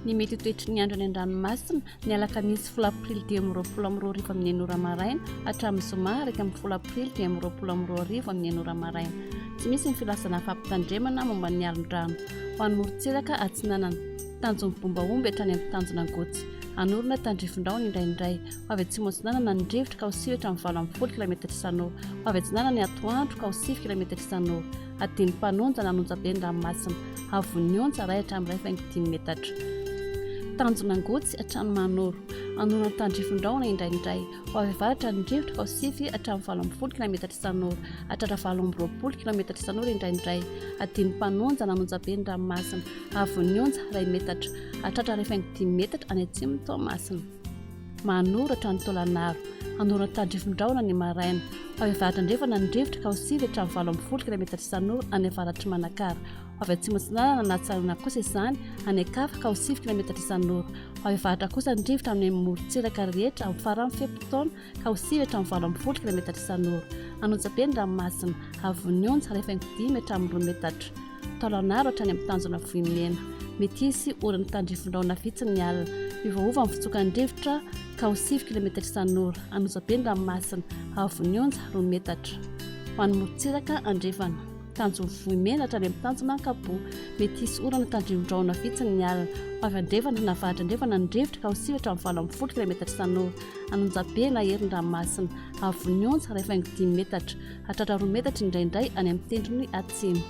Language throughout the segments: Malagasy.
Ny mety ho toetry ny andro any an-dranomasina ny alakamisy 10 aprily 2022 amin'ny 9 ora maraina hatramin'ny zoma 1 10 aprily 2022 amin'ny 9 ora maraina. Tsy misy ny filasana fampitandremana momba ny alin-drano. Ho an'ny morontsiraka atsinanana tanjon'ny bombaomby hatrany amin'ny tanjona angotsy. Anorona tandrifon-drano indraindray. Ho avy atsimo atsinanana ny drivotra ka ho 7 hatramin'ny 20 km isan'ora. Ho avy atsinanana ny atoandro ka ho 7 km isan'ora. Adiny mpanonja nanonja be ny ranomasina. Havon'ny onja 1 hatramin'ny 1.5 metatra. Tanjona angotsy hatrany manoro. Anorona tandrifon-drano indraindray. Ho avy avaratra ny drivotra ka ho 7 hatramin'ny 20 km isan'ora. Hatratra 20 km isan'ora indraindray. Adiny mpanonja nanonja be ny ranomasina. Havon'ny onja 1 metatra. Hatratra 1.5 metatra any atsimo Toamasina. Manoro hatrany Tolanaro. Anorona tandrifon-drano ny maraina. Ho avy avaratra ndrefana ny drivotra ka ho 7 hatramin'ny 20 km isan'ora any avaratry Manakara. Ho avy atsimo atsinanana natsalona kosa izany any Akafa ka ho 7 km isan'ora. Ho avy avaratra kosa ny drivotra amin'ny morontsiraka rehetra amin'ny farany fepitaona ka ho 7 hatramin'ny 20 km isan'ora. Anonja be ny ranomasina. Havon'ny onja 1.5 hatramin'ny 2 metatra. Tolanaro hatrany amin'ny tanjona vohimena. Mety hisy orana tandrifon-drano vitsy ny alina. Miovaova amin'ny fitsokan'ny drivotra ka ho 7 km isan'ora. Anonja be ny ranomasina. Havon'ny onja 2 metatra. Ho an'ny morontsiraka andrefana. Tanjona vohimena hatrany amin'ny tanjona ankapo. Mety hisy orana tandrifon-drano vitsy ny alina. Ho avy andrefana navaratra andrefana ny drivotra ka ho 7 hatramin'ny 20 km isan'ora. Anonja be na herin'ny ranomasina. Havon'ny onja 1.5 metatra. Hatratra 2 metatra indraindray any amin'ny tendrony atsimo.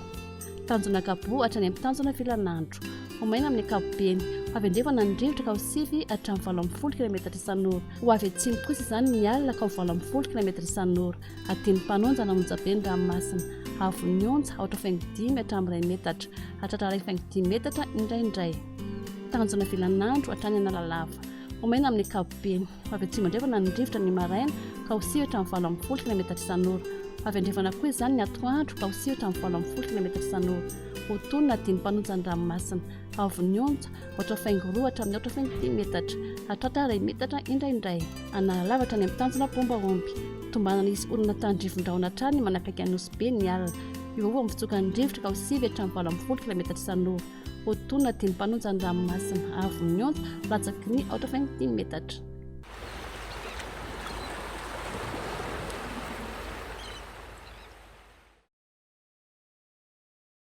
Tanjona ankapo hatrany amin'ny tanjona filanandro. Omaina amin'ny ankapobeny. Ho avy andrefana ny drivotra ka ho 7 hatramin'ny 20 km isan'ora. Ho avy atsimo kosa izany ny alina ka ho 20 km isan'ora. Adiny mpanonja nanonja be ny ranomasina. Havon'ny onja 8.5 hatramin'ny 1 metatra. Hatratra 1.5 metatra indraindray. Tanjona filanandro hatrany Analalava. Omaina amin'ny ankapobeny. Ho avy atsimo andrefana ny drivotra ny maraina ka ho 7 hatramin'ny 20 km isan'ora. Ho avy andrefana koa izany ny atoandro ka ho 7 hatramin'ny 20 km isan'ora. Otonina adiny mpanonja ny ranomasina. Havon'ny onja 8.2 hatramin'ny 8.5 metatra. Hatratra 1 metatra indraindray. Analalava hatrany amin'ny tanjona bombaomby. Tombanana isy orana tandrifon-drano hatrany manakaiky an'osy be ny alina. Miovaova amin'ny fitsokan'ny drivotra ka ho 7 hatramin'ny 20 km isan'ora. Otonina adiny mpanonja ny ranomasina. Havon'ny onja latsaky ny 8.5 metatra.